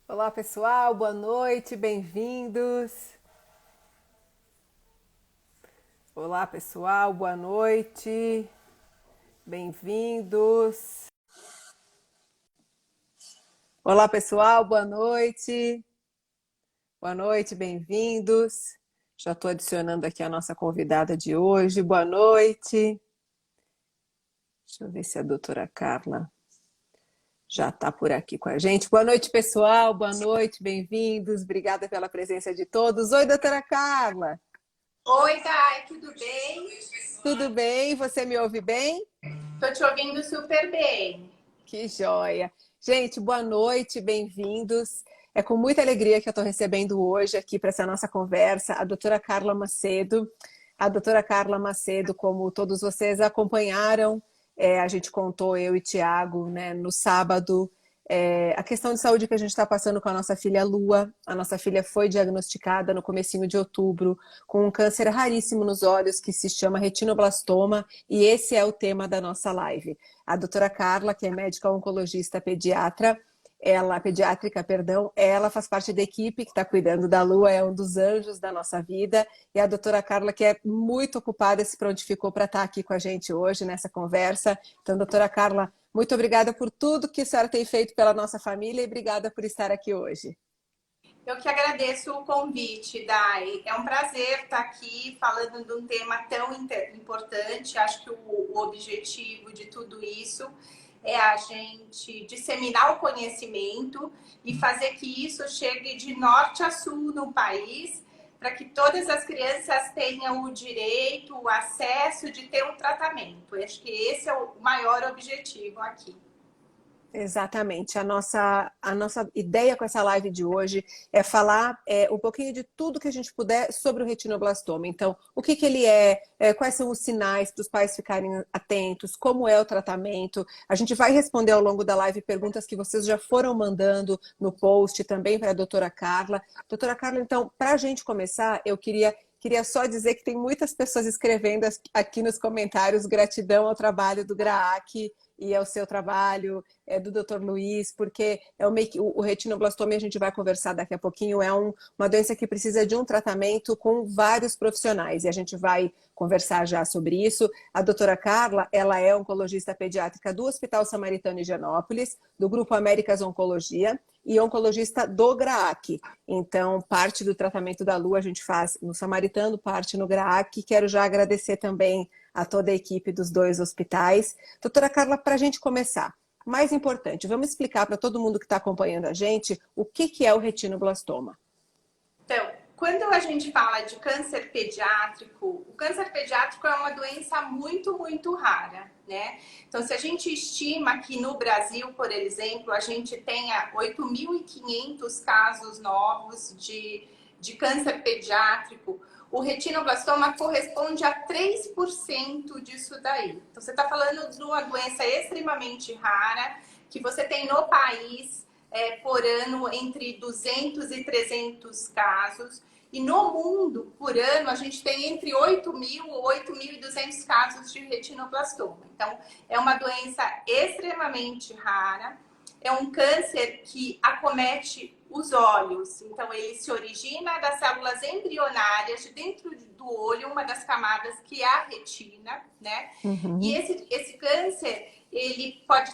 Olá pessoal, boa noite, bem-vindos. Olá pessoal, boa noite, bem-vindos. Olá pessoal, boa noite. Boa noite, bem-vindos. Já estou adicionando aqui a nossa convidada de hoje. Boa noite. Deixa eu ver se a doutora Carla já está por aqui com a gente. Boa noite, pessoal. Boa noite, bem-vindos. Obrigada pela presença de todos. Oi, doutora Carla. Oi, Dai, tudo bem? Tudo bem? Você me ouve bem? Tô te ouvindo super bem. Que joia! Gente, boa noite, bem-vindos. É com muita alegria que eu estou recebendo hoje aqui para essa nossa conversa a doutora Carla Macedo. A doutora Carla Macedo, como todos vocês acompanharam, a gente contou, eu e Tiago, né, no sábado, a questão de saúde que a gente está passando com a nossa filha Lua. A nossa filha foi diagnosticada no comecinho de outubro com um câncer raríssimo nos olhos que se chama retinoblastoma, e esse é o tema da nossa live. A doutora Carla, que é médica oncologista pediátrica, perdão, ela faz parte da equipe que está cuidando da Lua, é um dos anjos da nossa vida. E a doutora Carla, que é muito ocupada, se prontificou para estar aqui com a gente hoje nessa conversa. Então, doutora Carla, muito obrigada por tudo que a senhora tem feito pela nossa família e obrigada por estar aqui hoje. Eu que agradeço o convite, Dai. É um prazer estar aqui falando de um tema tão importante. Acho que o objetivo de tudo isso é a gente disseminar o conhecimento e fazer que isso chegue de norte a sul no país, para que todas as crianças tenham o direito, o acesso de ter um tratamento. Acho que esse é o maior objetivo aqui. Exatamente. A nossa ideia com essa live de hoje é falar um pouquinho de tudo que a gente puder sobre o retinoblastoma. Então, o que ele quais são os sinais para os pais ficarem atentos, como é o tratamento. A gente vai responder ao longo da live perguntas que vocês já foram mandando no post também para a doutora Carla. Doutora Carla, então, para a gente começar, eu queria só dizer que tem muitas pessoas escrevendo aqui nos comentários gratidão ao trabalho do GRAAC e ao seu trabalho, do Dr. Luiz, porque o retinoblastoma, a gente vai conversar daqui a pouquinho, uma doença que precisa de um tratamento com vários profissionais, e a gente vai conversar já sobre isso. A doutora Carla, ela é oncologista pediátrica do Hospital Samaritano de Higienópolis, do Grupo Américas Oncologia, e oncologista do GRAAC. Então, parte do tratamento da Lua a gente faz no Samaritano, parte no GRAAC. Quero já agradecer também a toda a equipe dos dois hospitais. Doutora Carla, para a gente começar, mais importante, vamos explicar para todo mundo que está acompanhando a gente o que é o retinoblastoma. Então, quando a gente fala de câncer pediátrico, o câncer pediátrico é uma doença muito, muito rara, né? Então, se a gente estima que no Brasil, por exemplo, a gente tenha 8.500 casos novos de câncer pediátrico, o retinoblastoma corresponde a 3% disso daí. Então, você está falando de uma doença extremamente rara, que você tem no país por ano entre 200 e 300 casos. E no mundo, por ano, a gente tem entre 8.000 e 8.200 casos de retinoblastoma. Então, é uma doença extremamente rara. É um câncer que acomete os olhos. Então, ele se origina das células embrionárias de dentro do olho, uma das camadas que é a retina, né? Uhum. E esse câncer, ele pode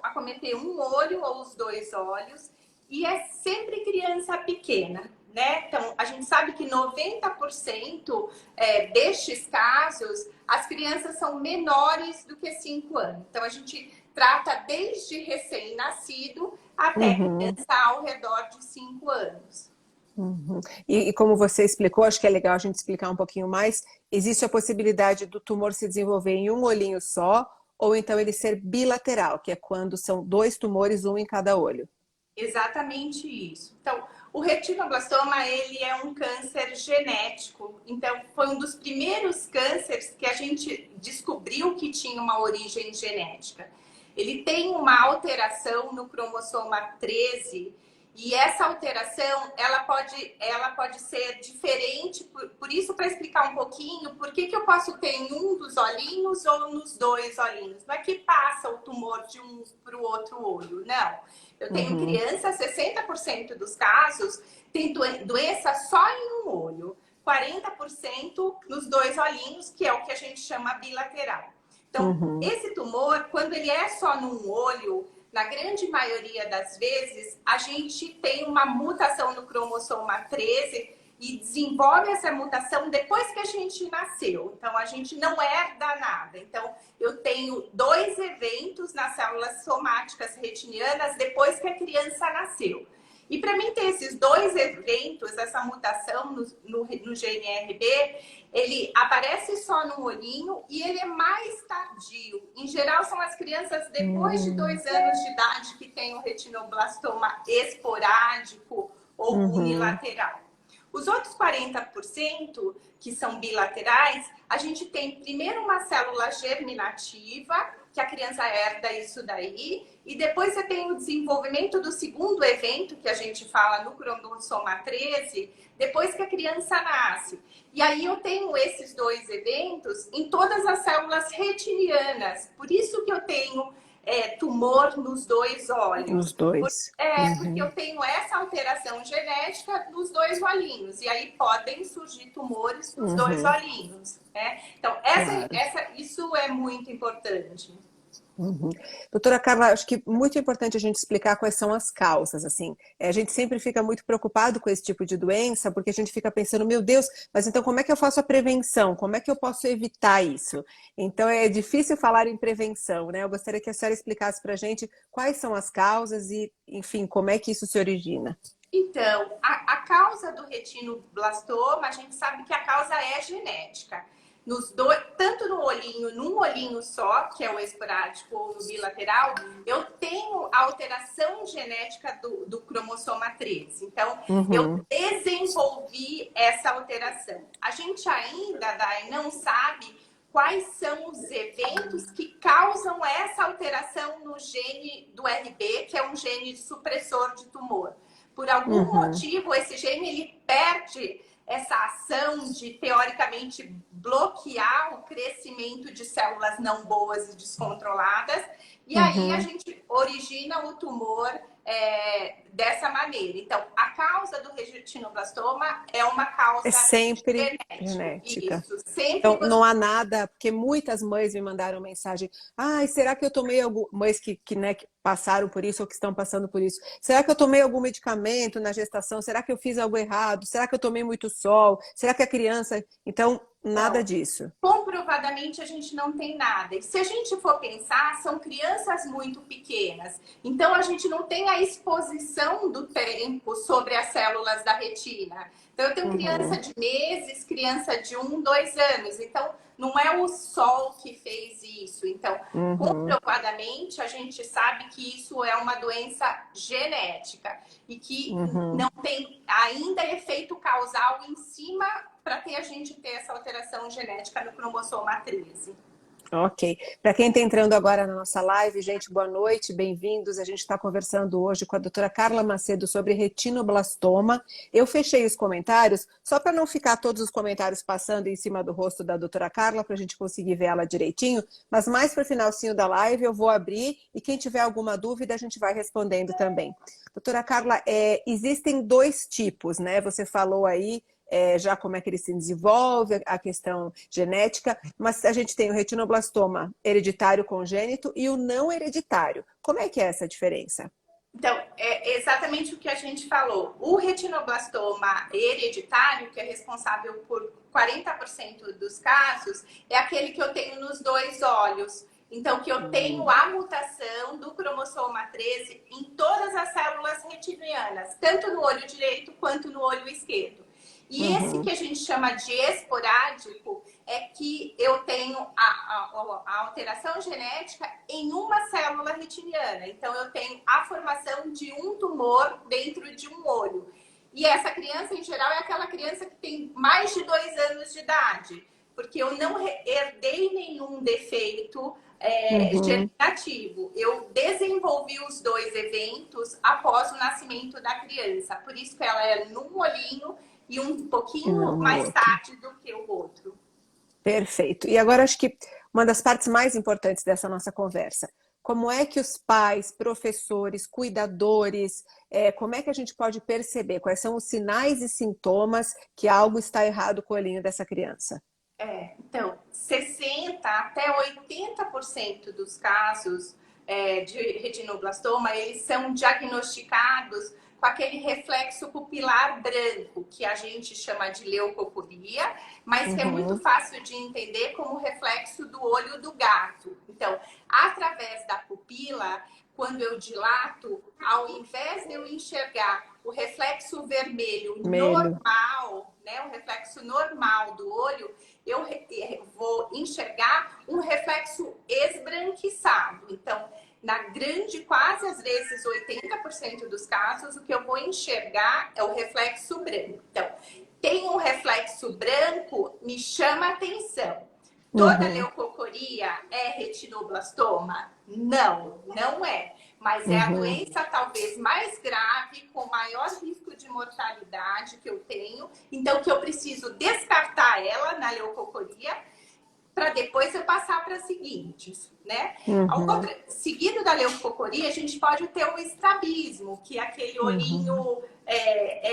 acometer um olho ou os dois olhos, e é sempre criança pequena, né? Então, a gente sabe que 90% destes casos, as crianças são menores do que 5 anos. Então, a gente trata desde recém-nascido até criança ao redor de 5 anos. Uhum. E como você explicou, acho que é legal a gente explicar um pouquinho mais, existe a possibilidade do tumor se desenvolver em um olhinho só, ou então ele ser bilateral, que é quando são dois tumores, um em cada olho. Exatamente isso. Então, o retinoblastoma, ele é um câncer genético. Então, foi um dos primeiros cânceres que a gente descobriu que tinha uma origem genética. Ele tem uma alteração no cromossoma 13, e essa alteração, ela pode ser diferente, por isso, para explicar um pouquinho, por que eu posso ter em um dos olhinhos ou nos dois olhinhos. Não é que passa o tumor de um para o outro olho, não. Eu tenho Uhum. criança, 60% dos casos, tem doença só em um olho. 40% nos dois olhinhos, que é o que a gente chama bilateral. Então, Uhum. esse tumor, quando ele é só num olho, na grande maioria das vezes, a gente tem uma mutação no cromossoma 13 e desenvolve essa mutação depois que a gente nasceu. Então, a gente não herda nada. Então, eu tenho 2 eventos nas células somáticas retinianas depois que a criança nasceu. E para mim ter esses 2 eventos, essa mutação no GNRB, ele aparece só no olhinho e ele é mais tardio. Em geral, são as crianças depois de 2 anos de idade que têm o retinoblastoma esporádico ou Uhum. unilateral. Os outros 40%, que são bilaterais, a gente tem primeiro uma célula germinativa, que a criança herda isso daí, e depois você tem o desenvolvimento do segundo evento, que a gente fala no cromossoma 13, depois que a criança nasce. E aí eu tenho esses 2 eventos em todas as células retinianas. Por isso que eu tenho tumor nos 2 Os olhos. dois. Porque eu Uhum. tenho essa alteração genética nos 2 olhinhos. E aí podem surgir tumores nos 2 Uhum. olhinhos. Né? Então, Claro. isso é muito importante. Uhum. Doutora Carla, acho que muito importante a gente explicar quais são as causas, assim. A gente sempre fica muito preocupado com esse tipo de doença, porque a gente fica pensando, meu Deus, mas então como é que eu faço a prevenção? Como é que eu posso evitar isso? Então é difícil falar em prevenção, né? Eu gostaria que a senhora explicasse para a gente quais são as causas e, enfim, como é que isso se origina. Então, a causa do retinoblastoma, a gente sabe que a causa é genética. Nos dois, tanto no olhinho, num olhinho só, que é o esporádico ou no bilateral, eu tenho a alteração genética do cromossoma 13. Então, eu Uhum. desenvolvi essa alteração. A gente ainda, Dai, não sabe quais são os eventos que causam essa alteração no gene do RB, que é um gene supressor de tumor. Por algum Uhum. motivo, esse gene ele perde essa ação de, teoricamente, bloquear o crescimento de células não boas e descontroladas, e aí a Uhum. gente origina o tumor dessa maneira. Então, a causa do retinoblastoma é uma É causa sempre genética. genética. Isso, sempre Então, você... não há nada, porque muitas mães me mandaram mensagem. Ai, será que eu tomei algum. Mães né, que passaram por isso ou que estão passando por isso. Será que eu tomei algum medicamento na gestação? Será que eu fiz algo errado? Será que eu tomei muito sol? Será que a criança. Então, nada Não. disso. Comprovadamente a gente não tem nada. E se a gente for pensar, são crianças muito pequenas. Então a gente não tem a exposição do tempo sobre as células da retina. Então eu tenho criança Uhum, de meses, criança de 1, 2 anos. Então não é o sol que fez isso. Então, uhum, comprovadamente, a gente sabe que isso é uma doença genética e que uhum. não tem ainda efeito causal em cima para a gente ter essa alteração genética no cromossoma 13. Ok. Para quem está entrando agora na nossa live, gente, boa noite, bem-vindos. A gente está conversando hoje com a doutora Carla Macedo sobre retinoblastoma. Eu fechei os comentários só para não ficar todos os comentários passando em cima do rosto da doutora Carla, para a gente conseguir ver ela direitinho, mas mais para o finalzinho da live eu vou abrir e quem tiver alguma dúvida a gente vai respondendo também. Doutora Carla, existem 2 tipos, né? Você falou aí já como é que ele se desenvolve, a questão genética, mas a gente tem o retinoblastoma hereditário congênito e o não hereditário. Como é que é essa diferença? Então, é exatamente o que a gente falou. O retinoblastoma hereditário, que é responsável por 40% dos casos, é aquele que eu tenho nos 2 olhos. Então, que eu tenho a mutação do cromossoma 13 em todas as células retinianas, tanto no olho direito quanto no olho esquerdo. E esse que Uhum, a gente chama de esporádico é que eu tenho a alteração genética em uma célula retiniana. Então, eu tenho a formação de um tumor dentro de um olho. E essa criança, em geral, é aquela criança que tem mais de 2 anos de idade, porque eu não herdei nenhum defeito uhum. germinativo. Eu desenvolvi os 2 eventos após o nascimento da criança. Por isso que ela é num olhinho e um E não pouquinho no mais outro. tarde do que o outro. Perfeito. E agora acho que uma das partes mais importantes dessa nossa conversa. como é que os pais, professores, cuidadores, como é que a gente pode perceber quais são os sinais e sintomas que algo está errado com o olhinho dessa criança? Então, 60 até 80% dos casos de retinoblastoma, eles são diagnosticados com aquele reflexo pupilar branco, que a gente chama de leucocoria, mas que é muito fácil de entender como reflexo do olho do gato. Então, através da pupila, quando eu dilato, ao invés de eu enxergar o reflexo vermelho normal, né, o reflexo normal do olho, eu vou enxergar um reflexo esbranquiçado. Então, na grande, quase às vezes 80% dos casos, o que eu vou enxergar é o reflexo branco. Então, tem um reflexo branco, me chama atenção. Toda leucocoria é retinoblastoma? Não, não é. Mas é a doença talvez mais grave, com maior risco de mortalidade que eu tenho. Então, que eu preciso descartar ela na leucocoria para depois eu passar para as seguintes, né? Seguido da leucocoria, a gente pode ter o estrabismo, que é aquele olhinho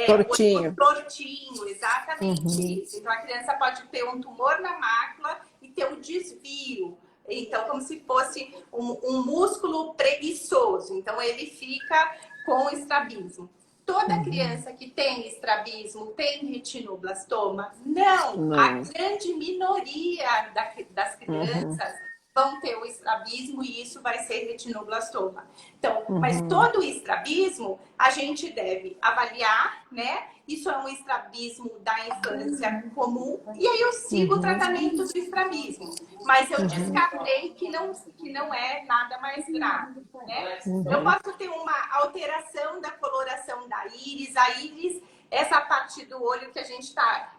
tortinho. Tortinho, exatamente isso. Então, a criança pode ter um tumor na mácula e ter um desvio. Então, como se fosse um músculo preguiçoso. Então, ele fica com estrabismo. Toda criança que tem estrabismo tem retinoblastoma? Não. A grande minoria das crianças vão ter o estrabismo e isso vai ser retinoblastoma. Então, mas todo o estrabismo a gente deve avaliar, né? Isso é um estrabismo da infância comum e aí eu sigo o tratamento do estrabismo. Mas eu descartei que não é nada mais grave, né? Eu posso ter uma alteração da coloração da íris. A íris, essa parte do olho que a gente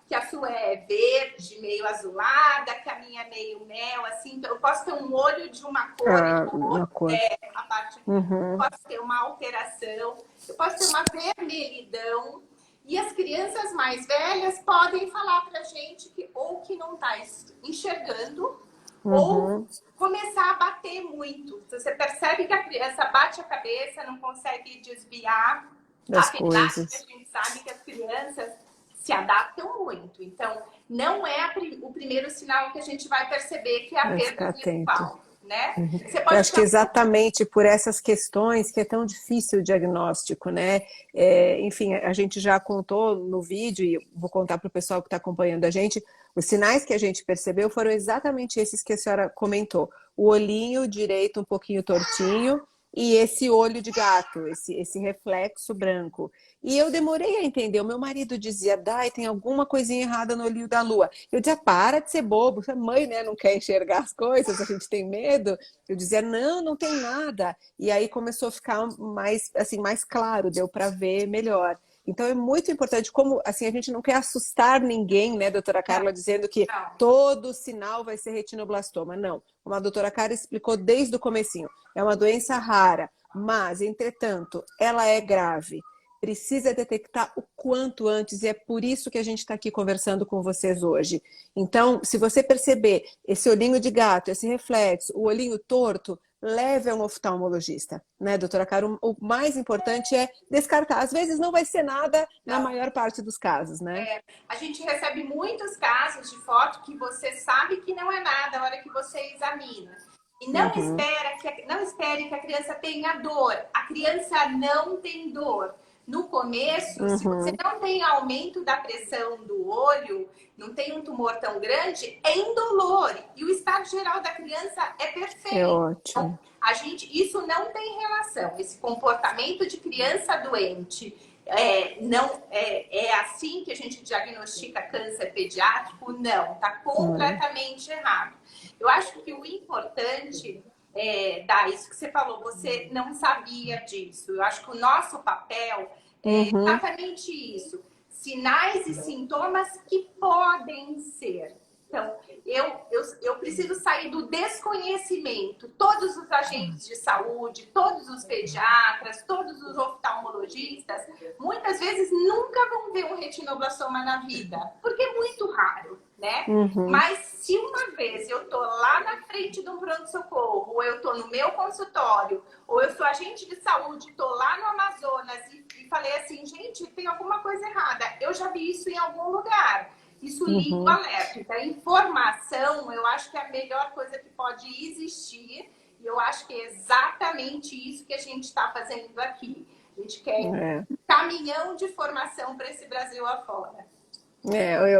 que a sua é verde, meio azulada, que a minha é meio mel, assim. Então, eu posso ter um olho de uma cor e do outro, a parte, posso ter uma alteração, eu posso ter uma vermelhidão. E as crianças mais velhas podem falar pra gente que ou que não tá enxergando, ou começar a bater muito. Você percebe que a criança bate a cabeça, não consegue desviar. Apesar que a gente sabe que as crianças se adaptam muito. Então, não é o primeiro sinal que a gente vai perceber que é a perda visual, né? Eu acho que exatamente por essas questões que é tão difícil o diagnóstico, né? Enfim, a gente já contou no vídeo, e vou contar para o pessoal que está acompanhando a gente, os sinais que a gente percebeu foram exatamente esses que a senhora comentou. O olhinho direito um pouquinho tortinho, e esse olho de gato, esse reflexo branco. E eu demorei a entender. O meu marido dizia, Dai, tem alguma coisinha errada no olhinho da Lua. Eu dizia, para de ser bobo. Você, mãe, né, não quer enxergar as coisas, a gente tem medo. Eu dizia, não, não tem nada. E aí começou a ficar mais, assim, mais claro, deu para ver melhor. Então é muito importante, como assim, a gente não quer assustar ninguém, né, doutora Carla, dizendo que todo sinal vai ser retinoblastoma. Não, como a doutora Carla explicou desde o comecinho, é uma doença rara, mas, entretanto, ela é grave. Precisa detectar o quanto antes, e é por isso que a gente está aqui conversando com vocês hoje. Então, se você perceber esse olhinho de gato, esse reflexo, o olhinho torto, leve a um oftalmologista, né, doutora Caro? O mais importante é descartar. Às vezes não vai ser nada na maior parte dos casos, né? A gente recebe muitos casos de foto que você sabe que não é nada na hora que você examina. E não espere que a criança tenha dor. A criança não tem dor. No começo, se você não tem aumento da pressão do olho, não tem um tumor tão grande, é indolor. E o estado geral da criança é perfeito. É ótimo. Então, isso não tem relação. Esse comportamento de criança doente não é assim que a gente diagnostica câncer pediátrico? Não, está completamente errado. Eu acho que o importante isso que você falou, você não sabia disso. Eu acho que o nosso papel é exatamente isso. Sinais e sintomas que podem ser. Então, eu preciso sair do desconhecimento. Todos os agentes de saúde, todos os pediatras, todos os oftalmologistas, muitas vezes nunca vão ver um retinoblastoma na vida, porque é muito raro, né? Mas se uma vez eu tô lá na frente de um pronto-socorro, ou eu tô no meu consultório, ou eu sou agente de saúde, tô lá no Amazonas e falei assim, gente, tem alguma coisa errada. Eu já vi isso em algum lugar. Isso liga o alerta. Então, informação, eu acho que é a melhor coisa que pode existir. E eu acho que é exatamente isso que a gente está fazendo aqui. A gente quer um caminhão de formação para esse Brasil afora.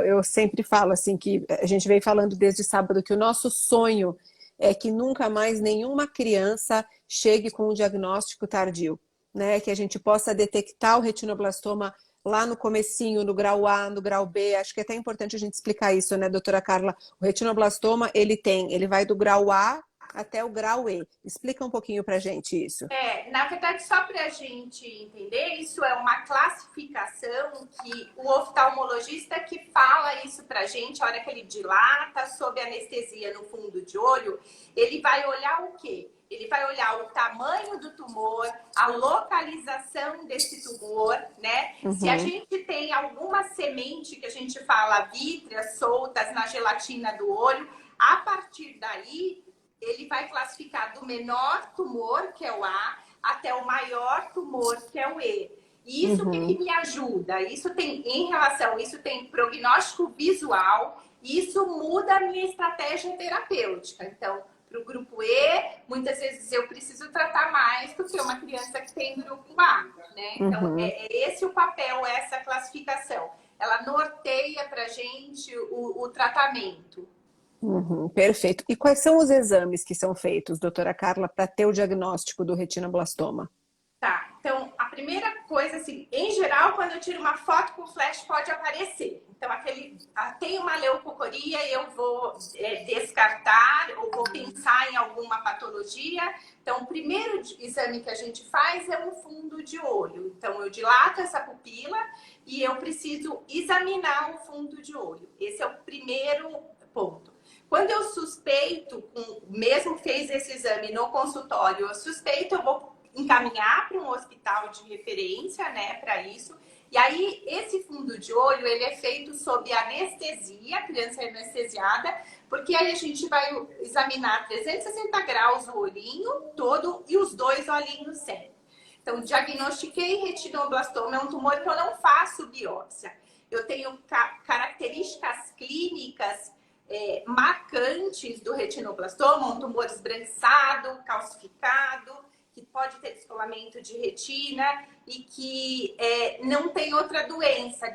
Eu sempre falo assim que a gente vem falando desde sábado que o nosso sonho é que nunca mais nenhuma criança chegue com um diagnóstico tardio, né? Que a gente possa detectar o retinoblastoma lá no comecinho, no grau A, no grau B. Acho que é até importante a gente explicar isso, né, doutora Carla? O retinoblastoma, ele vai do grau A até o grau E. Explica um pouquinho pra gente isso. Na verdade, só para a gente entender, isso é uma classificação que o oftalmologista que fala isso para a gente, a hora que ele dilata sob anestesia no fundo de olho, ele vai olhar o quê? Ele vai olhar o tamanho do tumor, a localização desse tumor, né? Se a gente tem alguma semente que a gente fala vítreas soltas na gelatina do olho, a partir daí ele vai classificar do menor tumor, que é o A, até o maior tumor, que é o E. E isso que me ajuda? Isso tem prognóstico visual, e isso muda a minha estratégia terapêutica. Então, para o grupo E, muitas vezes eu preciso tratar mais do que uma criança que tem grupo A, né? Então, é esse o papel, essa classificação. Ela norteia para a gente o tratamento. Perfeito. E quais são os exames que são feitos, doutora Carla, para ter o diagnóstico do retinoblastoma? Tá, então a primeira coisa, assim, em geral, quando eu tiro uma foto com flash, pode aparecer. Então, tem uma leucocoria, eu vou descartar ou vou pensar em alguma patologia. Então, o primeiro exame que a gente faz é um fundo de olho. Então, eu dilato essa pupila e eu preciso examinar o fundo de olho. Esse é o primeiro ponto. Quando eu suspeito, mesmo fez esse exame no consultório, eu suspeito, eu vou encaminhar para um hospital de referência, né, para isso. E aí, esse fundo de olho, ele é feito sob anestesia, a criança é anestesiada, porque aí a gente vai examinar 360 graus o olhinho todo e os dois olhinhos sem. Então, diagnostiquei retinoblastoma, é um tumor que eu não faço biópsia. Eu tenho características clínicas marcantes do retinoblastoma, um tumor esbranquiçado, calcificado, que pode ter descolamento de retina e que não tem outra doença.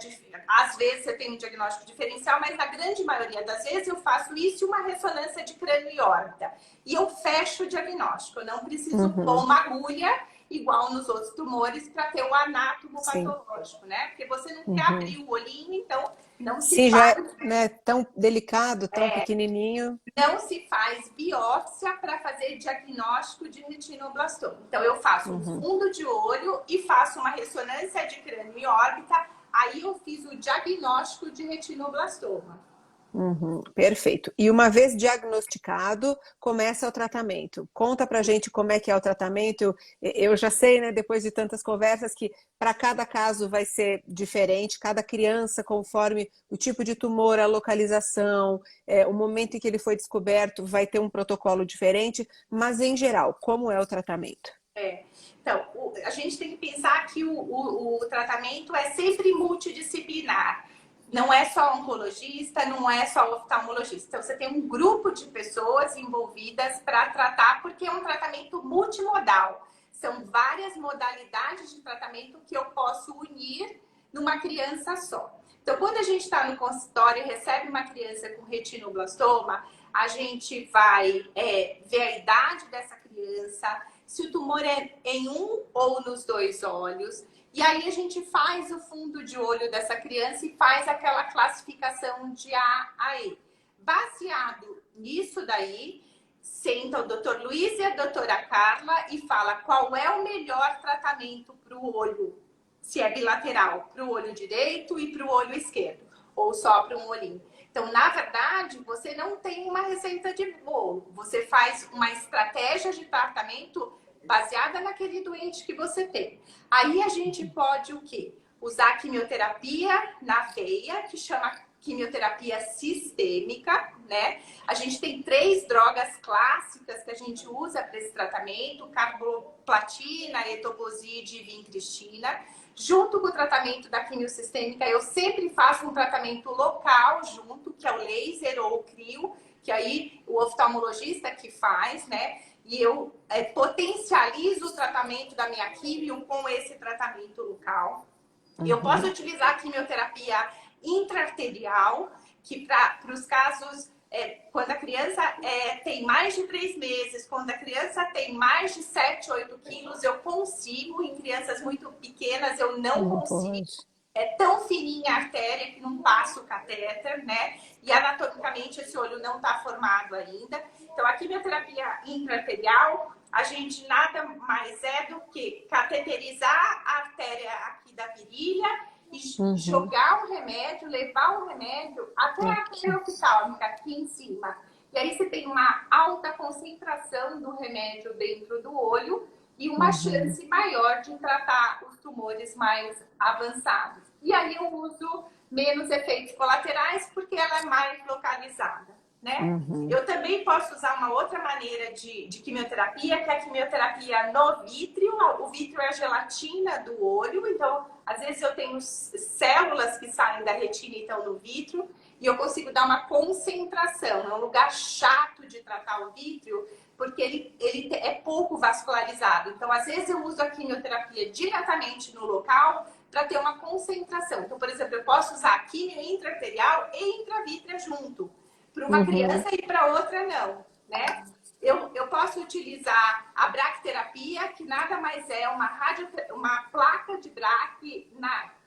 Às vezes você tem um diagnóstico diferencial, mas na grande maioria das vezes eu faço isso e uma ressonância de crânio e órbita. E eu fecho o diagnóstico. Eu não preciso pôr uma agulha igual nos outros tumores para ter o anátomo patológico, né? Porque você não quer abrir o olhinho, então não se já faz... é, né, tão delicado, tão pequenininho. Não se faz biópsia para fazer diagnóstico de retinoblastoma. Então, eu faço um fundo de olho e faço uma ressonância de crânio e órbita. Aí eu fiz o diagnóstico de retinoblastoma. Perfeito. E uma vez diagnosticado, começa o tratamento. Conta pra gente como é que é o tratamento. Eu já sei, né, depois de tantas conversas, que para cada caso vai ser diferente, cada criança, conforme o tipo de tumor, a localização, o momento em que ele foi descoberto, vai ter um protocolo diferente, mas em geral, como é o tratamento? Então, a gente tem que pensar que o tratamento é sempre multidisciplinar. Não é só oncologista, não é só oftalmologista. Então, você tem um grupo de pessoas envolvidas para tratar, porque é um tratamento multimodal. São várias modalidades de tratamento que eu posso unir numa criança só. Então, quando a gente está no consultório e recebe uma criança com retinoblastoma, a gente vai ver a idade dessa criança, se o tumor é em um ou nos dois olhos. E aí a gente faz o fundo de olho dessa criança e faz aquela classificação de A a E. Baseado nisso daí, senta o Dr. Luiz e a doutora Carla e fala qual é o melhor tratamento para o olho, se é bilateral, para o olho direito e para o olho esquerdo, ou só para um olhinho. Então, na verdade, você não tem uma receita de bolo. Você faz uma estratégia de tratamento baseada naquele doente que você tem. Aí a gente pode o quê? Usar quimioterapia na veia, que chama quimioterapia sistêmica, né? A gente tem 3 drogas clássicas que a gente usa para esse tratamento: carboplatina, etoposide e vincristina. Junto com o tratamento da quimiosistêmica, eu sempre faço um tratamento local junto, que é o laser ou o crio, que aí o oftalmologista que faz, né? E eu potencializo o tratamento da minha quimio com esse tratamento local. Eu posso utilizar a quimioterapia intraarterial, que para os casos, quando a criança tem mais de 3 meses, quando a criança tem mais de 7, 8 quilos, eu consigo. Em crianças muito pequenas, eu não consigo. É tão fininha a artéria que não passa o catéter, né? E anatomicamente esse olho não está formado ainda. Então, a quimioterapia intraarterial, a gente nada mais é do que cateterizar a artéria aqui da virilha e jogar o remédio, levar o remédio até a artéria oftálmica aqui em cima. E aí você tem uma alta concentração do remédio dentro do olho e uma chance maior de tratar os tumores mais avançados. E aí eu uso menos efeitos colaterais porque ela é mais localizada, né? Eu também posso usar uma outra maneira de quimioterapia, que é a quimioterapia no vítreo. O vítreo é a gelatina do olho, então às vezes eu tenho células que saem da retina e estão no vítreo, e eu consigo dar uma concentração. É um lugar chato de tratar o vítreo, porque ele é pouco vascularizado. Então, às vezes eu uso a quimioterapia diretamente no local para ter uma concentração. Então, por exemplo, eu posso usar a quimio intraarterial e intravítrea junto. Para uma criança e para outra não, né? Eu posso utilizar a bracterapia, que nada mais é uma placa de braque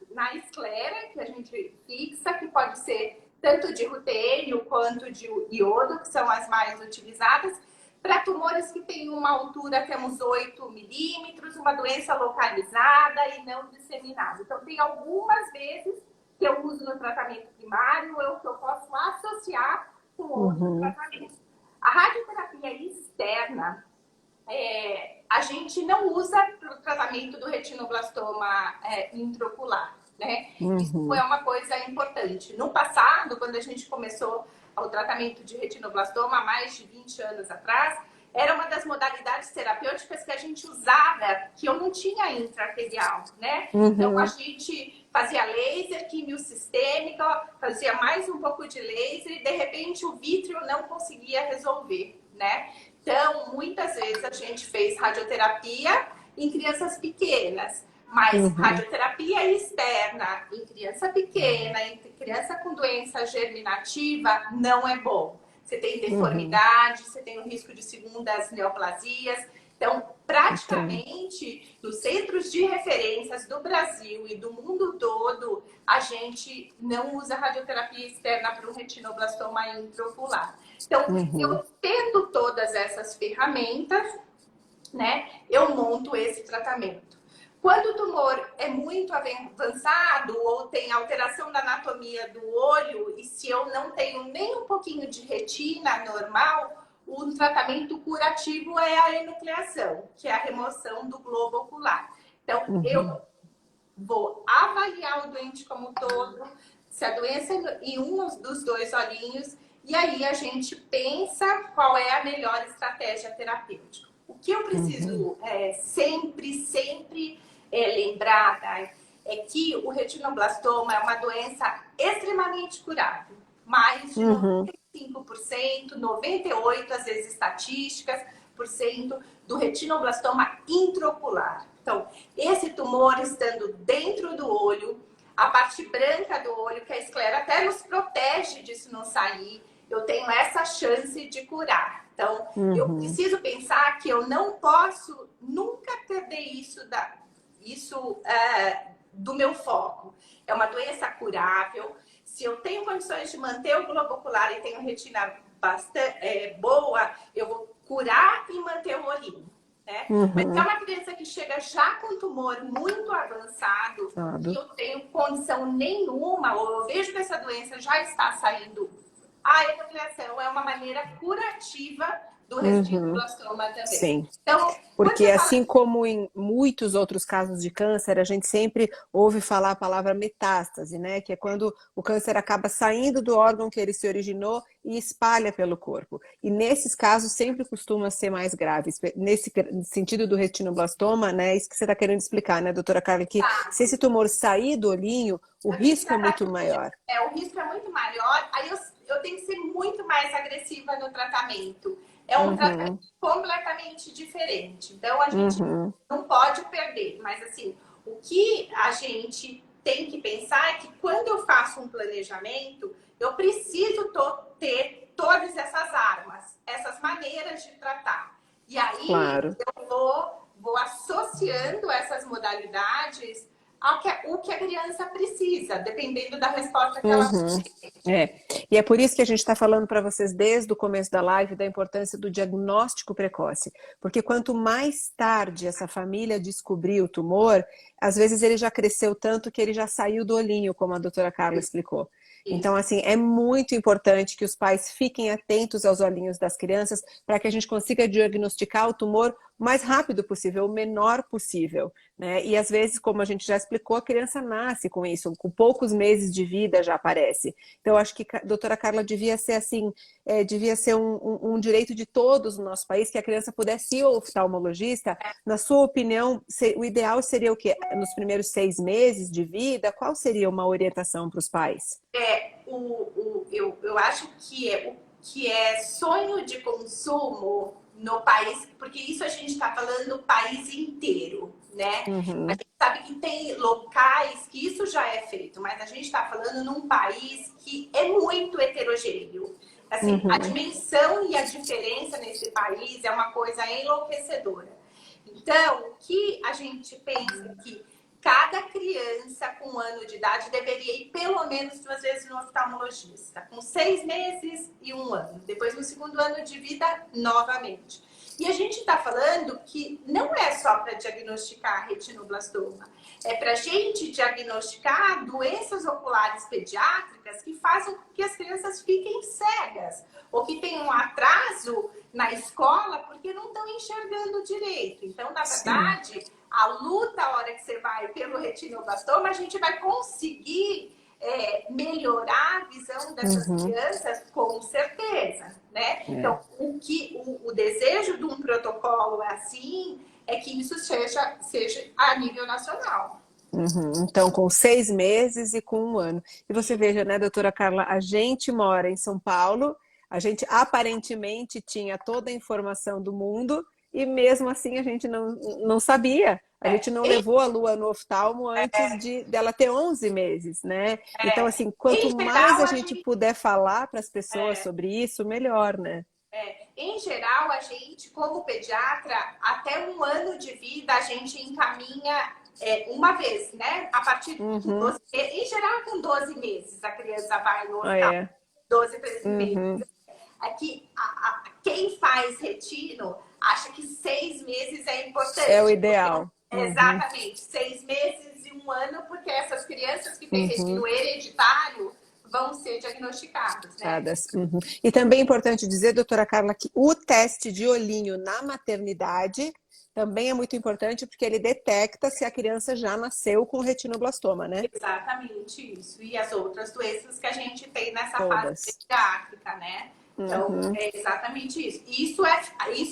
na esclera, que a gente fixa, que pode ser tanto de rutênio quanto de iodo, que são as mais utilizadas, para tumores que têm uma altura, temos 8 milímetros, uma doença localizada e não disseminada. Então, tem algumas vezes que eu uso no tratamento primário ou que eu posso associar com outro tratamento. A radioterapia externa, a gente não usa para o tratamento do retinoblastoma intraocular, né? Isso foi uma coisa importante. No passado, quando a gente começou o tratamento de retinoblastoma, há mais de 20 anos atrás, era uma das modalidades terapêuticas que a gente usava, que eu não tinha intraarterial, né? Então, a gente fazia laser, quimiosistêmica, fazia mais um pouco de laser e, de repente, o vítreo não conseguia resolver, né? Então, muitas vezes a gente fez radioterapia em crianças pequenas, mas radioterapia externa em criança pequena, em criança com doença germinativa, não é bom. Você tem deformidade, você tem o risco de segundas neoplasias. Então, praticamente, nos centros de referências do Brasil e do mundo todo, a gente não usa radioterapia externa para o retinoblastoma intraocular. Então, eu tendo todas essas ferramentas, né, eu monto esse tratamento. Quando o tumor é muito avançado ou tem alteração da anatomia do olho, e se eu não tenho nem um pouquinho de retina normal, o tratamento curativo é a enucleação, que é a remoção do globo ocular. Então, eu vou avaliar o doente como um todo, se a doença é em um dos 2 olhinhos, e aí a gente pensa qual é a melhor estratégia terapêutica. O que eu preciso sempre lembrar, tá, é que o retinoblastoma é uma doença extremamente curável. Mais de 95%, 98%, às vezes estatísticas, por cento do retinoblastoma intraocular. Então, esse tumor estando dentro do olho, a parte branca do olho, que a esclera até nos protege disso não sair, eu tenho essa chance de curar. Então, eu preciso pensar que eu não posso nunca perder isso do meu foco. É uma doença curável. Se eu tenho condições de manter o globo ocular e tenho retina bastante boa, eu vou curar e manter o olhinho, né? Mas se é uma criança que chega já com tumor muito avançado, e eu tenho condição nenhuma, ou eu vejo que essa doença já está saindo, a enucleação é uma maneira curativa do Uhum. retinoblastoma também. Sim. Então, quando Porque você fala assim como em muitos outros casos de câncer, a gente sempre ouve falar a palavra metástase, né? Que é quando o câncer acaba saindo do órgão que ele se originou e espalha pelo corpo. E nesses casos sempre costuma ser mais grave. Nesse sentido do retinoblastoma, né? Isso que você está querendo explicar, né, doutora Carla? Que se esse tumor sair do olhinho, o eu tenho que risco é tratar muito maior. o risco é muito maior, aí eu tenho que ser muito mais agressiva no tratamento. É um tratamento Uhum, completamente diferente. Então, a gente uhum, não pode perder. Mas, assim, o que a gente tem que pensar é que quando eu faço um planejamento, eu preciso ter todas essas armas, essas maneiras de tratar. E aí, claro. eu vou associando essas modalidades o que a criança precisa, dependendo da resposta que ela Uhum. É. E é por isso que a gente está falando para vocês desde o começo da live da importância do diagnóstico precoce. Porque quanto mais tarde essa família descobrir o tumor, às vezes ele já cresceu tanto que ele já saiu do olhinho, como a doutora Carla explicou. Então, isso. assim, é muito importante que os pais fiquem atentos aos olhinhos das crianças para que a gente consiga diagnosticar o tumor o mais rápido possível, o menor possível, né? E às vezes, como a gente já explicou, a criança nasce com isso, com poucos meses de vida já aparece. Então, acho que a doutora Carla devia ser assim, devia ser um direito de todos no nosso país que a criança pudesse ir ao oftalmologista. Na sua opinião, o ideal seria o quê? Nos primeiros 6 meses de vida, qual seria uma orientação para os pais? Eu acho o que é sonho de consumo no país, porque isso a gente está falando o país inteiro, né? A Uhum, gente sabe que tem locais que isso já é feito, mas a gente está falando num país que é muito heterogêneo. Assim, a uhum, dimensão e a diferença nesse país é uma coisa enlouquecedora. Então, o que a gente pensa é que cada criança com 1 ano de idade deveria ir pelo menos 2 vezes no oftalmologista, com 6 meses e 1 ano. Depois, no segundo ano de vida, novamente. E a gente está falando que não é só para diagnosticar retinoblastoma, é para a gente diagnosticar doenças oculares pediátricas que fazem com que as crianças fiquem cegas ou que tenham um atraso na escola porque não estão enxergando direito. Então, na sim. verdade, a luta, a hora que você vai pelo retinoblastoma, a gente vai conseguir melhorar a visão dessas Uhum, crianças com certeza, né? é. Então, o desejo de um protocolo assim é que isso seja a nível nacional. Uhum. Então, com 6 meses e com 1 ano. E você veja, né, doutora Carla, a gente mora em São Paulo, a gente aparentemente tinha toda a informação do mundo e mesmo assim a gente não sabia. A gente não Em, levou a Lua no oftalmo antes dela ter 11 meses, né? Então, assim, quanto em mais geral, a a gente gente puder falar para as pessoas sobre isso, melhor, né? Em geral, a gente, como pediatra, até 1 ano de vida, a gente encaminha uma vez, né? A partir com Uhum. 12 meses. Em geral, com 12 meses, a criança vai no Ah, hospital. é. 12 13 meses. Uhum. Aqui, quem faz retino acha que 6 meses é É o importante. Porque, ideal. Uhum. exatamente, 6 meses e 1 ano, porque essas crianças que têm Uhum. retino hereditário vão ser diagnosticadas, né? Uhum. E também é importante dizer, doutora Carla, que o teste de olhinho na maternidade também é muito importante porque ele detecta se a criança já nasceu com retinoblastoma, né? Exatamente isso. E as outras doenças que a gente tem nessa fase Todas. pediátrica, né? Então, Uhum. é exatamente isso. Isso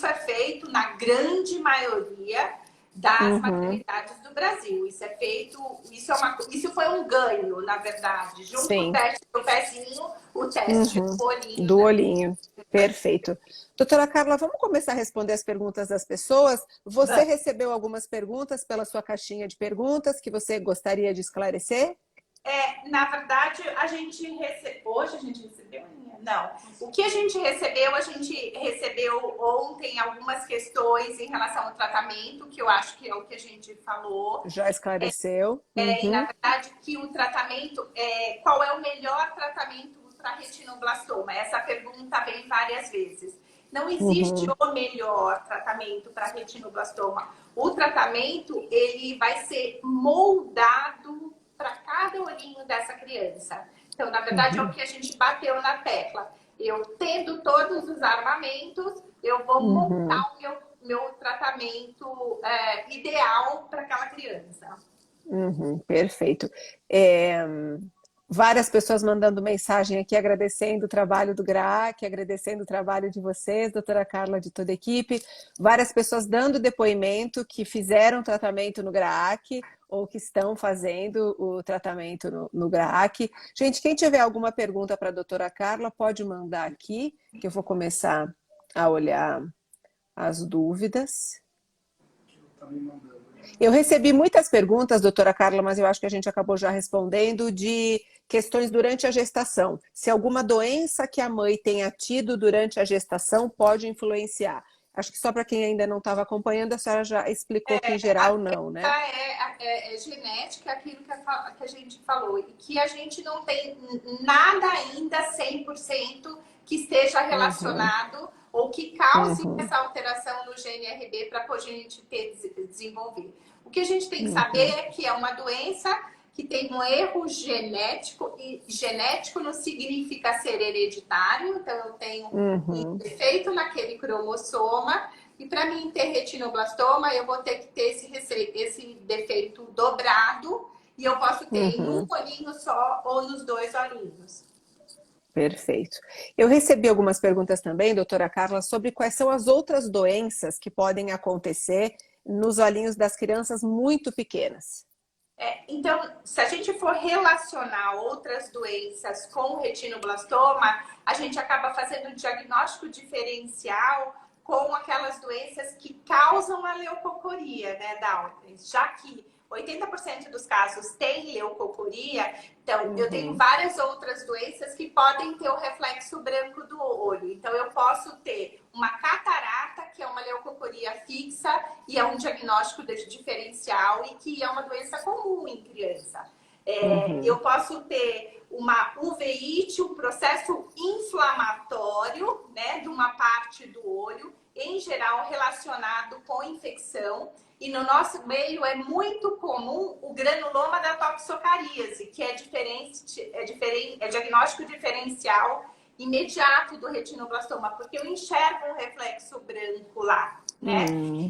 é feito na grande maioria das Uhum. maternidades do Brasil. Isso é feito, isso foi um ganho, na verdade. Junto com o Sim. teste do pezinho, o teste Uhum. do olhinho Do também. olhinho. Perfeito. Doutora Carla, vamos começar a responder as perguntas das pessoas. Você recebeu algumas perguntas pela sua caixinha de perguntas que você gostaria de esclarecer? Na verdade, hoje a gente recebeu, Aninha? Não. O que a gente recebeu ontem algumas questões em relação ao tratamento, que eu acho que é o que a gente falou. Já esclareceu? E na Uhum. verdade, que o tratamento, qual é o melhor tratamento para retinoblastoma? Essa pergunta vem várias vezes. Não existe Uhum. o melhor tratamento para retinoblastoma. O tratamento, ele vai ser moldado para cada olhinho dessa criança. Então, na verdade, é o Uhum. que a gente bateu na tecla. Eu tendo todos os armamentos, eu vou montar o meu tratamento ideal para aquela criança. Perfeito. Várias pessoas mandando mensagem aqui agradecendo o trabalho do GRAAC, agradecendo o trabalho de vocês, doutora Carla, de toda a equipe. Várias pessoas dando depoimento que fizeram tratamento no GRAAC ou que estão fazendo o tratamento no GRAAC. Gente, quem tiver alguma pergunta para a doutora Carla, pode mandar aqui, que eu vou começar a olhar as dúvidas. Eu recebi muitas perguntas, doutora Carla, mas eu acho que a gente acabou já respondendo, de questões durante a gestação. Se alguma doença que a mãe tenha tido durante a gestação pode influenciar. Acho que só para quem ainda não estava acompanhando, a senhora já explicou que em geral não, né? É genética, aquilo que a gente falou, e que a gente não tem nada ainda 100% que esteja relacionado ou que cause essa alteração no GNRB para a gente desenvolver. O que a gente tem que saber é que é uma doença que tem um erro genético, e genético não significa ser hereditário, então eu tenho um defeito naquele cromossoma, e para mim ter retinoblastoma, eu vou ter que ter esse defeito dobrado, e eu posso ter em um olhinho só ou nos 2 olhinhos. Perfeito. Eu recebi algumas perguntas também, doutora Carla, sobre quais são as outras doenças que podem acontecer nos olhinhos das crianças muito pequenas. Então, se a gente for relacionar outras doenças com o retinoblastoma, a gente acaba fazendo um diagnóstico diferencial com aquelas doenças que causam a leucocoria, né, Dalton? Já que 80% dos casos tem leucocoria, então eu tenho várias outras doenças que podem ter o reflexo branco do olho. Então eu posso ter uma catarata, que é uma leucocoria fixa e é um diagnóstico diferencial e que é uma doença comum em criança. Eu posso ter uma uveíte, um processo inflamatório, né, de uma parte do olho, em geral relacionado com infecção. E no nosso meio é muito comum o granuloma da toxocaríase, que é diagnóstico diferencial imediato do retinoblastoma, porque eu enxergo um reflexo branco lá, né?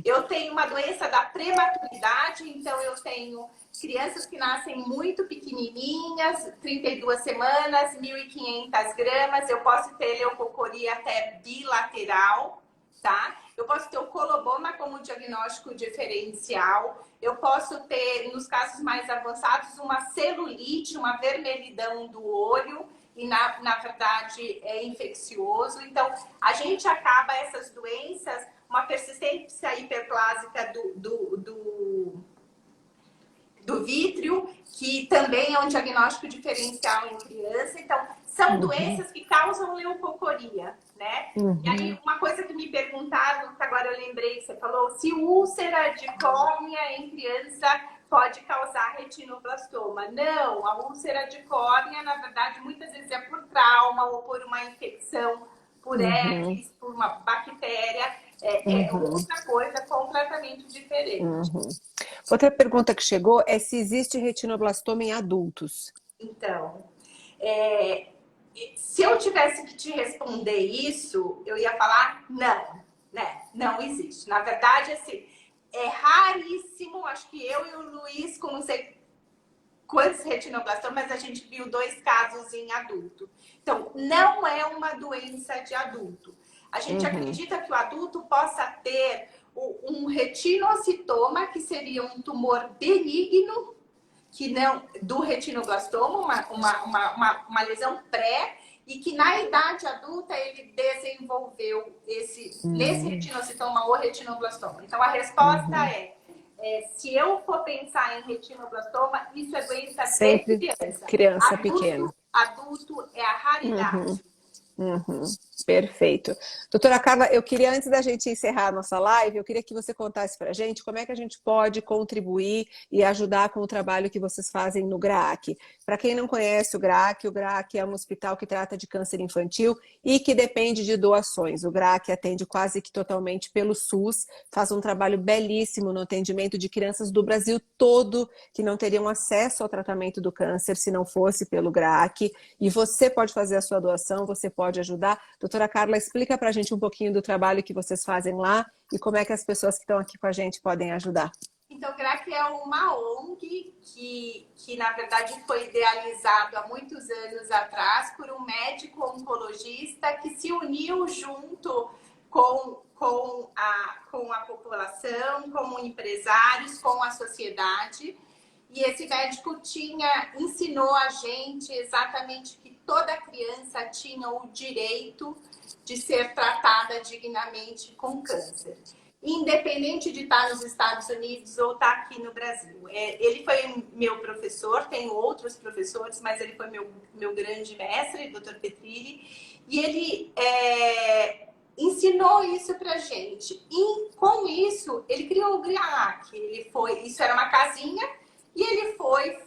Eu tenho uma doença da prematuridade, então eu tenho crianças que nascem muito pequenininhas, 32 semanas, 1.500 gramas, eu posso ter leucocoria até bilateral, tá? Eu posso ter o coloboma como diagnóstico diferencial. Eu posso ter, nos casos mais avançados, uma celulite, uma vermelhidão do olho. E, na verdade, é infeccioso. Então, a gente acaba essas doenças, uma persistência hiperplásica do vítreo, que também é um diagnóstico diferencial em criança. Então, são doenças que causam leucocoria, né? E aí, uma coisa que me perguntaram, que agora eu lembrei que você falou, se úlcera de córnea em criança pode causar retinoblastoma. Não, a úlcera de córnea, na verdade, muitas vezes é por trauma ou por uma infecção, por herpes, por uma bactéria. É outra coisa completamente diferente. Outra pergunta que chegou é se existe retinoblastoma em adultos. Então, se eu tivesse que te responder isso, eu ia falar não, né? Não existe. Na verdade, assim, é raríssimo, acho que eu e o Luiz, com não sei quantos retinoblastomas, mas a gente viu 2 casos em adulto. Então, não é uma doença de adulto. A gente acredita que o adulto possa ter um retinocitoma, que seria um tumor benigno, que não, do retinoblastoma, uma lesão pré, e que na idade adulta ele desenvolveu nesse retinocitoma ou retinoblastoma. Então a resposta se eu for pensar em retinoblastoma, isso é doença sempre de criança. Criança pequena. Adulto é a raridade. Perfeito. Doutora Carla, eu queria, antes da gente encerrar a nossa live, eu queria que você contasse para a gente como é que a gente pode contribuir e ajudar com o trabalho que vocês fazem no GRAAC. Para quem não conhece o GRAAC é um hospital que trata de câncer infantil e que depende de doações. O GRAAC atende quase que totalmente pelo SUS, faz um trabalho belíssimo no atendimento de crianças do Brasil todo que não teriam acesso ao tratamento do câncer se não fosse pelo GRAAC. E você pode fazer a sua doação, você pode pode ajudar. Doutora Carla, explica para a gente um pouquinho do trabalho que vocês fazem lá e como é que as pessoas que estão aqui com a gente podem ajudar. Então, o GRAC é uma ONG que, na verdade, foi idealizado há muitos anos atrás por um médico oncologista que se uniu junto com a população, com empresários, com a sociedade. E esse médico ensinou a gente exatamente que toda criança tinha o direito de ser tratada dignamente com câncer, independente de estar nos Estados Unidos ou estar aqui no Brasil. Ele foi meu professor, tenho outros professores, mas ele foi meu grande mestre, Dr. Petrilli, e ele ensinou isso pra gente. E com isso, ele criou o GRIAC. Isso era uma casinha, e ele foi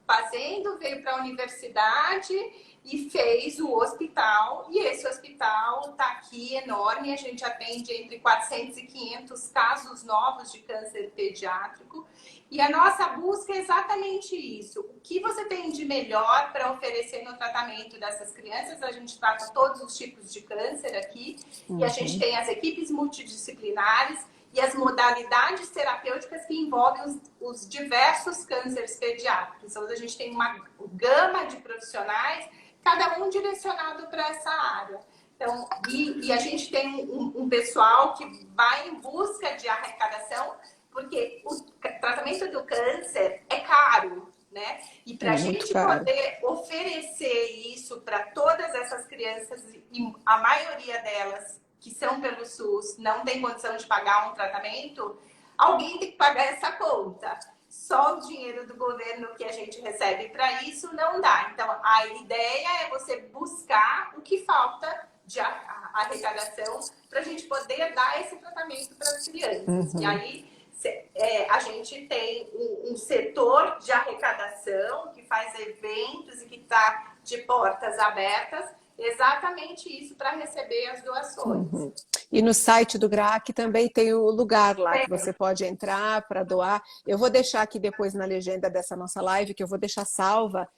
fazendo, veio para a universidade e fez o hospital. E esse hospital está aqui enorme. A gente atende entre 400 e 500 casos novos de câncer pediátrico. E a nossa busca é exatamente isso. O que você tem de melhor para oferecer no tratamento dessas crianças? A gente trata todos os tipos de câncer aqui. E a gente tem as equipes multidisciplinares e as modalidades terapêuticas que envolvem os diversos cânceres pediátricos. Então, a gente tem uma gama de profissionais, cada um direcionado para essa área. Então, e a gente tem um pessoal que vai em busca de arrecadação, porque o tratamento do câncer é caro, né? E para a gente poder oferecer isso para todas essas crianças, e a maioria delas que são pelo SUS, não tem condição de pagar um tratamento, alguém tem que pagar essa conta. Só o dinheiro do governo que a gente recebe para isso não dá. Então, a ideia é você buscar o que falta de arrecadação para a gente poder dar esse tratamento para as crianças. E aí, a gente tem um setor de arrecadação que faz eventos e que está de portas abertas, exatamente isso, para receber as doações. E no site do GRAC também tem o lugar lá que você pode entrar para doar. Eu vou deixar aqui depois na legenda dessa nossa live, que eu vou deixar salva,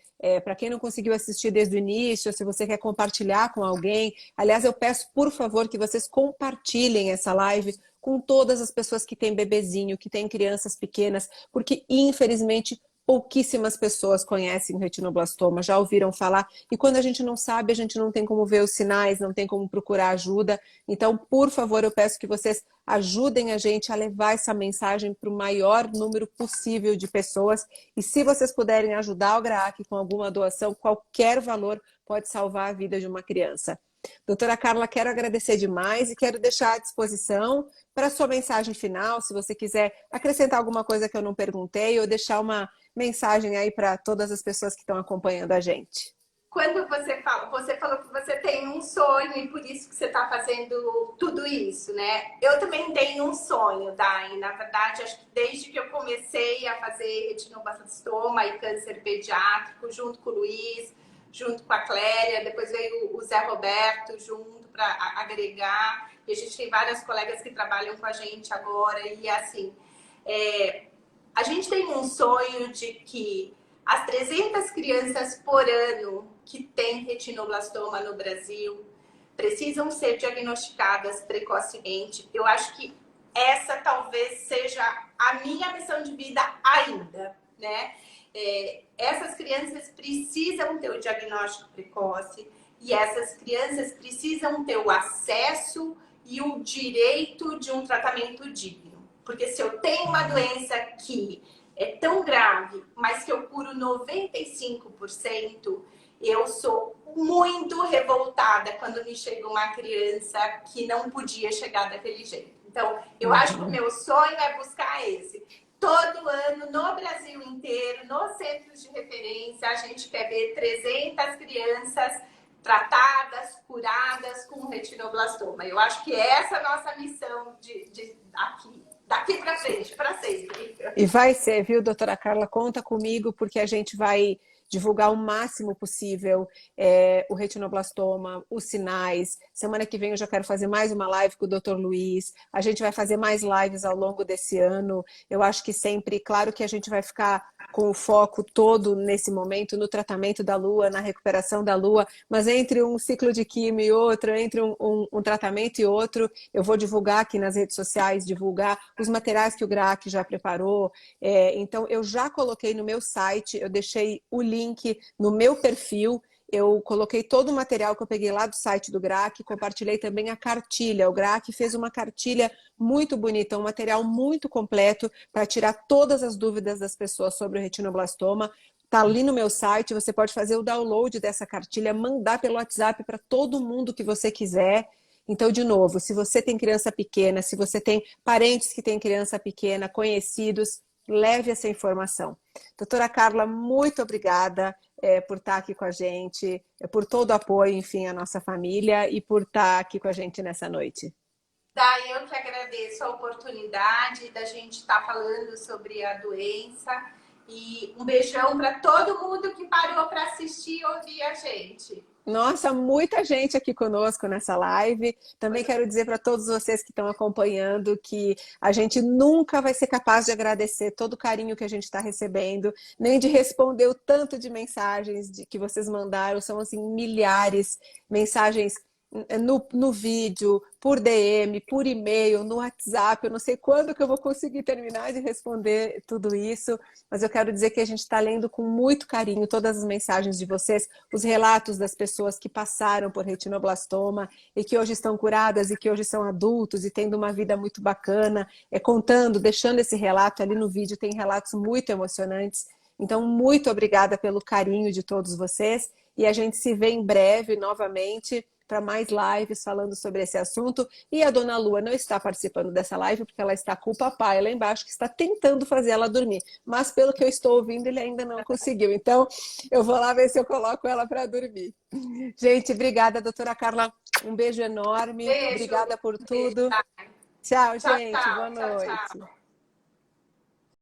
para quem não conseguiu assistir desde o início, se você quer compartilhar com alguém. Aliás, eu peço, por favor, que vocês compartilhem essa live com todas as pessoas que têm bebezinho, que têm crianças pequenas, porque, infelizmente, pouquíssimas pessoas conhecem o retinoblastoma, já ouviram falar, e quando a gente não sabe, a gente não tem como ver os sinais, não tem como procurar ajuda. Então, por favor, eu peço que vocês ajudem a gente a levar essa mensagem para o maior número possível de pessoas, e se vocês puderem ajudar o GRAAC com alguma doação, qualquer valor pode salvar a vida de uma criança. Doutora Carla, quero agradecer demais e quero deixar à disposição para a sua mensagem final, se você quiser acrescentar alguma coisa que eu não perguntei ou deixar uma mensagem aí para todas as pessoas que estão acompanhando a gente. Quando você falou que você tem um sonho e por isso que você está fazendo tudo isso, né? Eu também tenho um sonho, Dai. Na verdade, acho que desde que eu comecei a fazer retinoblastoma e câncer pediátrico, junto com o Luiz, junto com a Clélia, depois veio o Zé Roberto junto para agregar. E a gente tem várias colegas que trabalham com a gente agora. E assim, a gente tem um sonho de que as 300 crianças por ano que têm retinoblastoma no Brasil precisam ser diagnosticadas precocemente. Eu acho que essa talvez seja a minha missão de vida ainda, né? Essas crianças precisam ter o diagnóstico precoce e essas crianças precisam ter o acesso e o direito de um tratamento digno. Porque se eu tenho uma doença que é tão grave, mas que eu curo 95%, eu sou muito revoltada quando me chega uma criança que não podia chegar daquele jeito. Então, eu acho que o meu sonho é buscar esse. Todo ano, no Brasil inteiro, nos centros de referência, a gente quer ver 300 crianças tratadas, curadas com retinoblastoma. Eu acho que essa é a nossa missão daqui para frente, para sempre. E vai ser, viu, doutora Carla? Conta comigo, porque a gente vai divulgar o máximo possível o retinoblastoma, os sinais. Semana que vem eu já quero fazer mais uma live com o Dr. Luiz. A gente vai fazer mais lives ao longo desse ano. Eu acho que sempre, claro que a gente vai ficar com o foco todo nesse momento no tratamento da Lua, na recuperação da Lua, mas entre um ciclo de quimio e outro, entre um tratamento e outro, eu vou divulgar aqui nas redes sociais, divulgar os materiais que o GRAC já preparou. Então, eu já coloquei no meu site, eu deixei o link no meu perfil. Eu coloquei todo o material que eu peguei lá do site do GRAC, compartilhei também a cartilha. O GRAC fez uma cartilha muito bonita, um material muito completo para tirar todas as dúvidas das pessoas sobre o retinoblastoma. Está ali no meu site, você pode fazer o download dessa cartilha, mandar pelo WhatsApp para todo mundo que você quiser. Então, de novo, se você tem criança pequena, se você tem parentes que têm criança pequena, conhecidos, leve essa informação. Doutora Carla, muito obrigada por estar aqui com a gente, por todo o apoio, enfim, à nossa família e por estar aqui com a gente nessa noite. Daí eu que agradeço a oportunidade da gente estar falando sobre a doença e um beijão para todo mundo que parou para assistir e ouvir a gente. Nossa, muita gente aqui conosco nessa live. Também quero dizer para todos vocês que estão acompanhando que a gente nunca vai ser capaz de agradecer todo o carinho que a gente está recebendo, nem de responder o tanto de mensagens que vocês mandaram. São assim milhares de mensagens no vídeo, por DM, por e-mail, no WhatsApp. Eu não sei quando que eu vou conseguir terminar de responder tudo isso, mas eu quero dizer que a gente está lendo com muito carinho todas as mensagens de vocês, os relatos das pessoas que passaram por retinoblastoma e que hoje estão curadas e que hoje são adultos e tendo uma vida muito bacana, contando, deixando esse relato ali no vídeo, tem relatos muito emocionantes. Então, muito obrigada pelo carinho de todos vocês e a gente se vê em breve novamente para mais lives falando sobre esse assunto. E a Dona Lua não está participando dessa live porque ela está com o papai lá embaixo, que está tentando fazer ela dormir. Mas pelo que eu estou ouvindo, ele ainda não conseguiu. Então, eu vou lá ver se eu coloco ela para dormir. Gente, obrigada, doutora Carla. Um beijo enorme. Beijo. Obrigada por tudo. Beijo. Tchau, Tchau, gente. tchau, Boa tchau, noite. tchau.